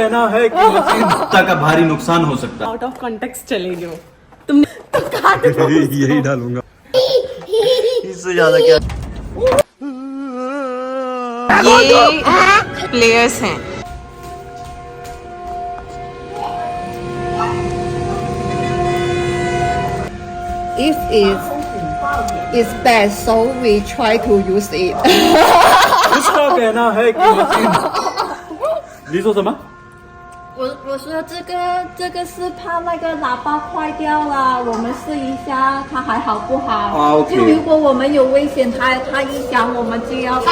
कहना है कि जनता का भारी नुकसान हो सकता है। आउट ऑफ कॉन्टेक्स्ट चले गए तुमने तो काट दो यही डालूंगा, इससे ज्यादा क्या। ये प्लेयर्स हैं। It's bad, so we try to use it. उसका कहना है कि你说什么？我说这个是怕那个喇叭坏掉了，我们试一下它还好不好？啊，OK。就如果我们有危险，它一响我们就要跑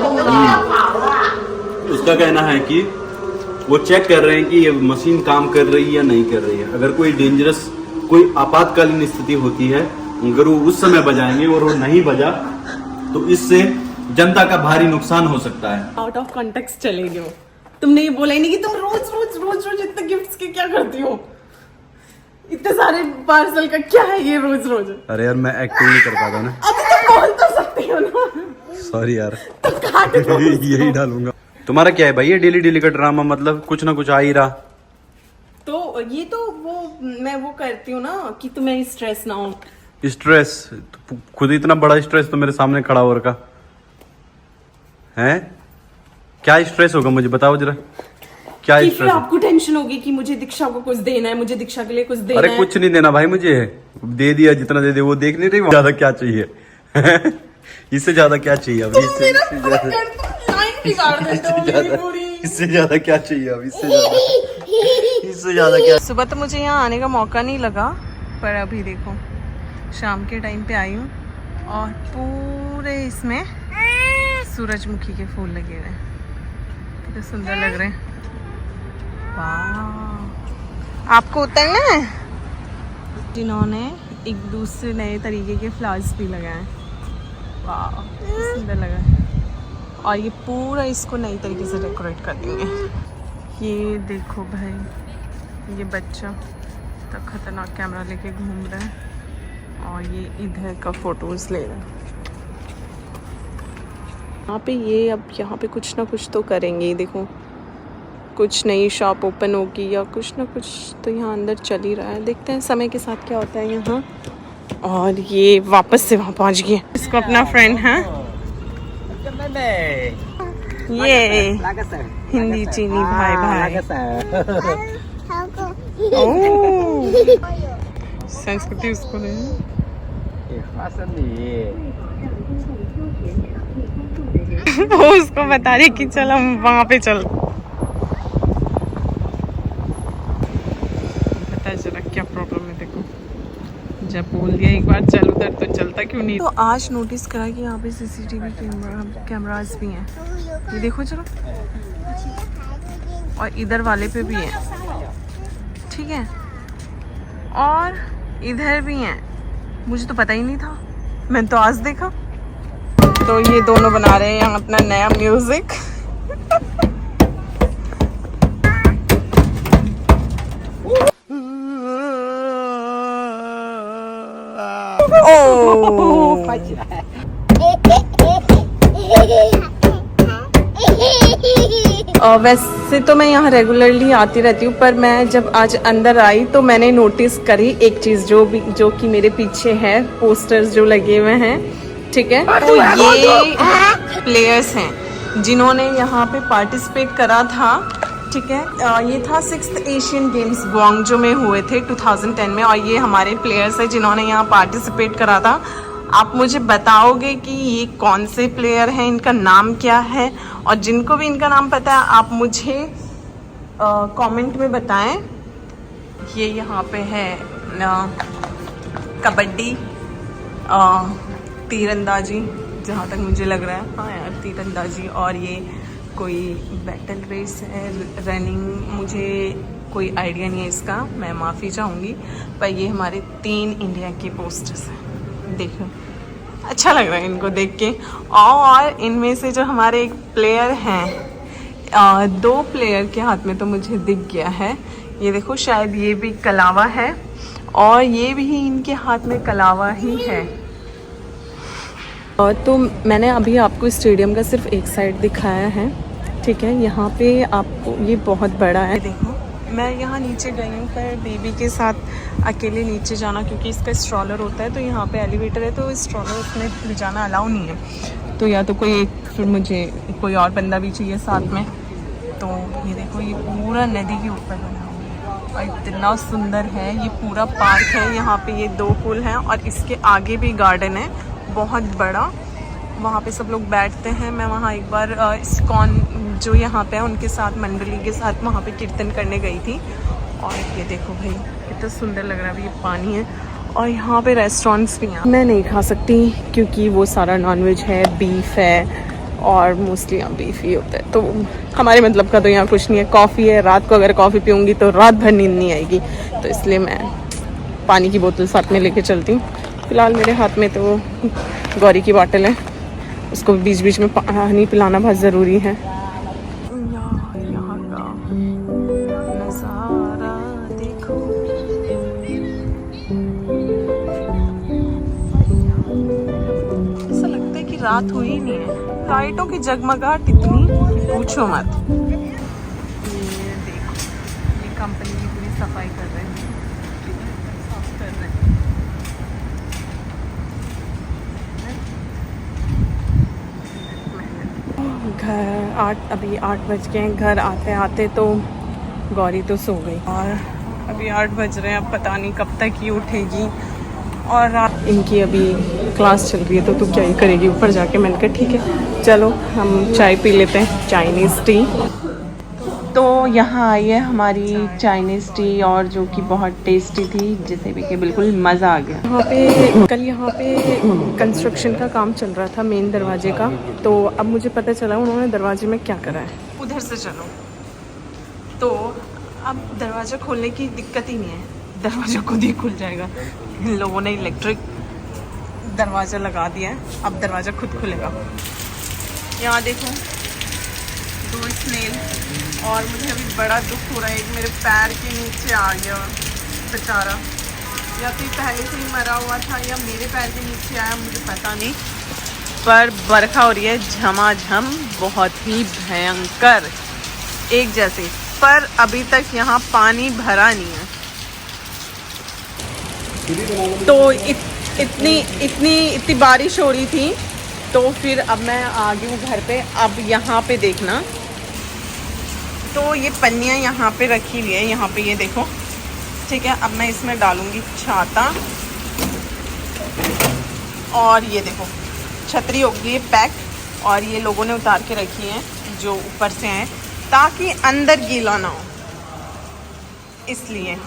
路了。उसका कहना है कि वो चेक कर रहे हैं कि ये मशीन काम कर रही है या नहीं कर रही है। अगर कोई डेंजरस, कोई आपातकालीन स्थिति होती है, अगर वो उस समय बजाएंगे और वो नहीं बजा तो इससे जनता का भारी नुकसान हो सकता है। आउट ऑफ कॉन्टेक्स्ट चले गए तुमने ये बोला ही नहीं कि तुम रोज रोज रोज रोज इतने गिफ्ट्स के क्या करती हो, इतने सारे पार्सल का क्या है ये रोज रोज। अरे यार मैं एक्टिंग नहीं कर पाता ना। अब तुम बोल तो सकते हो ना। सॉरी यार, तो काट दो यही डालूंगा। तुम्हारा क्या है भाई, ये डेली डेली का ड्रामा, मतलब कुछ ना कुछ आ ही रहा। तो ये तो वो मैं वो करती हूँ ना कि तुम्हें स्ट्रेस ना हो। स्ट्रेस? खुद इतना बड़ा स्ट्रेस तो मेरे सामने खड़ा हो रखा है। क्या स्ट्रेस होगा मुझे बताओ जरा, क्या कि स्ट्रेस? फिर आपको टेंशन होगी कि मुझे दीक्षा को कुछ देना है, मुझे दीक्षा के लिए कुछ देना अरे है। कुछ नहीं देना भाई, मुझे दे दिया जितना दे दे, वो देख नहीं रही ज्यादा क्या चाहिए। इससे ज्यादा क्या चाहिए अभी? इससे ज्यादा क्या चाहिए अब? इससे ज्यादा क्या? सुबह तो मुझे यहाँ आने का मौका नहीं लगा, पर अभी देखो शाम के टाइम पे आई हूँ और पूरे इसमें सूरजमुखी के फूल लगे हुए हैं, कितने सुंदर लग रहे हैं। वाह, आपको उतरना है? जिन्होंने एक दूसरे नए तरीके के फ्लावर्स भी लगाए हैं। वाह सुंदर लगा है। और ये पूरा इसको नई तरीके से डेकोरेट कर देंगे। ये देखो भाई, ये बच्चा तो खतरनाक कैमरा लेके घूम रहा है और ये इधर का फोटोज ले रहा है। यहाँ पे ये अब यहाँ पे कुछ ना कुछ तो करेंगे। देखो कुछ नई शॉप ओपन होगी या कुछ ना कुछ तो यहाँ अंदर चल ही रहा है। देखते हैं समय के साथ क्या होता है यहाँ। और ये वापस से वहाँ पहुँच गए। इसको अपना फ्रेंड है ये हिंदी चीनी भाई भाई। ओह संस्कृति उसको वो उसको बता रही कि चल हम वहाँ पे चल। पता चला क्या प्रॉब्लम है। देखो जब बोल दिया एक बार चल उधर तो चलता क्यों नहीं। तो आज नोटिस करा कि यहाँ पे सीसीटीवी कैमरास भी हैं। ये देखो चलो, और इधर वाले पे भी है, ठीक है, और इधर भी हैं। मुझे तो पता ही नहीं था, मैंने तो आज देखा। तो ये दोनों बना रहे हैं यहाँ अपना नया म्यूजिक। वैसे तो मैं यहाँ रेगुलरली आती रहती हूँ, पर मैं जब आज अंदर आई तो मैंने नोटिस करी एक चीज़ जो कि मेरे पीछे है, पोस्टर्स जो लगे हुए हैं, ठीक है। तो ये प्लेयर्स हैं जिन्होंने यहाँ पे पार्टिसिपेट करा था, ठीक है। ये था 6th एशियन गेम्स ग्वांगझो में हुए थे 2010 में, और ये हमारे प्लेयर्स हैं जिन्होंने यहाँ पार्टिसिपेट करा था। आप मुझे बताओगे कि ये कौन से प्लेयर हैं, इनका नाम क्या है, और जिनको भी इनका नाम पता है आप मुझे कमेंट में बताएं। ये यहाँ पे है कबड्डी, तीरंदाजी, जहाँ तक मुझे लग रहा है, हाँ यार तीरंदाजी, और ये कोई बैटल रेस है, रनिंग, मुझे कोई आइडिया नहीं है इसका, मैं माफ़ी चाहूँगी। पर ये हमारे 3 इंडिया के पोस्टर्स हैं, देखो अच्छा लग रहा है इनको देख के। और इनमें से जो हमारे एक प्लेयर हैं, 2 प्लेयर के हाथ में तो मुझे दिख गया है, ये देखो शायद ये भी कलावा है और ये भी इनके हाथ में कलावा ही है। तो मैंने अभी आपको स्टेडियम का सिर्फ एक साइड दिखाया है, ठीक है। यहाँ पे आपको ये बहुत बड़ा है, देखो मैं यहाँ नीचे गई हूँ पर बेबी के साथ अकेले नीचे जाना, क्योंकि इसका स्ट्रॉलर होता है तो यहाँ पे एलिवेटर है तो स्ट्रॉलर उसमें ले जाना अलाउ नहीं है। तो या तो कोई एक, फिर मुझे कोई और बंदा भी चाहिए साथ में। तो ये देखो ये पूरा नदी के ऊपर बना हुआ है और इतना सुंदर है। ये पूरा पार्क है, यहाँ पे ये 2 पुल हैं और इसके आगे भी गार्डन है बहुत बड़ा। वहाँ पे सब लोग बैठते हैं। मैं वहाँ एक बार इस्कॉन जो यहाँ पे है उनके साथ, मंडली के साथ वहाँ पे कीर्तन करने गई थी। और ये देखो भाई कितना सुंदर लग रहा है। अभी ये पानी है और यहाँ पे रेस्टोरेंट्स भी हैं। मैं नहीं खा सकती क्योंकि वो सारा नॉनवेज है, बीफ है और मोस्टली यहाँ बीफ ही होता है। तो हमारे मतलब का तो यहाँ कुछ नहीं है। कॉफ़ी है, रात को अगर कॉफ़ी पीऊँगी तो रात भर नींद नहीं आएगी, तो इसलिए मैं पानी की बोतल साथ में लेके चलती हूँ। फ़िलहाल मेरे हाथ में तो गौरी की बॉटल है, उसको बीच बीच में पानी पिलाना बहुत ज़रूरी है। यहाँ का नज़ारा देखो, ऐसा लगता है कि रात हुई ही नहीं है। लाइटों की जगमगाहट इतनी पूछो मत। ये देखो ये कंपनी की पूरी सफाई कर रहे हैं, साफ कर रहे हैं। घर अभी 8 बज गए हैं। घर आते आते तो गौरी तो सो गई और अभी 8 बज रहे हैं। अब पता नहीं कब तक ही उठेगी। और इनकी अभी क्लास चल रही है तो तू क्या ही करेगी ऊपर जाके। मैंने कहा ठीक है चलो हम चाय पी लेते हैं, चाइनीज़ टी। तो यहाँ आई है हमारी चाइनीज़ टी और जो कि बहुत टेस्टी थी, जिसे भी कि बिल्कुल मज़ा आ गया। यहाँ पे कंस्ट्रक्शन का काम चल रहा था मेन दरवाजे का। तो अब मुझे पता चला उन्होंने दरवाजे में क्या करा है। उधर से चलो तो अब दरवाज़ा खोलने की दिक्कत ही नहीं है, दरवाज़ा खुद ही खुल जाएगा। इन लोगों ने इलेक्ट्रिक दरवाज़ा लगा दिया है, अब दरवाज़ा खुद खुलेगा। यहाँ देखो 2 स्नेल, और मुझे अभी बड़ा दुख हो रहा है, एक मेरे पैर के नीचे आ गया बेचारा, या तो पहले से ही मरा हुआ था या मेरे पैर के नीचे आया, मुझे पता नहीं। पर बरखा हो रही है झमाझम, बहुत ही भयंकर एक जैसे, पर अभी तक यहाँ पानी भरा नहीं है। तो इतनी बारिश हो रही थी तो फिर अब मैं आ गई हूँ घर पे। अब यहाँ पे देखना तो ये पन्नियाँ यहाँ पे रखी हुई है, यहाँ पे ये देखो ठीक है। अब मैं इसमें डालूँगी छाता और ये देखो छतरी होगी पैक, और ये लोगों ने उतार के रखी है जो ऊपर से हैं ताकि अंदर गीला ना हो, इसलिए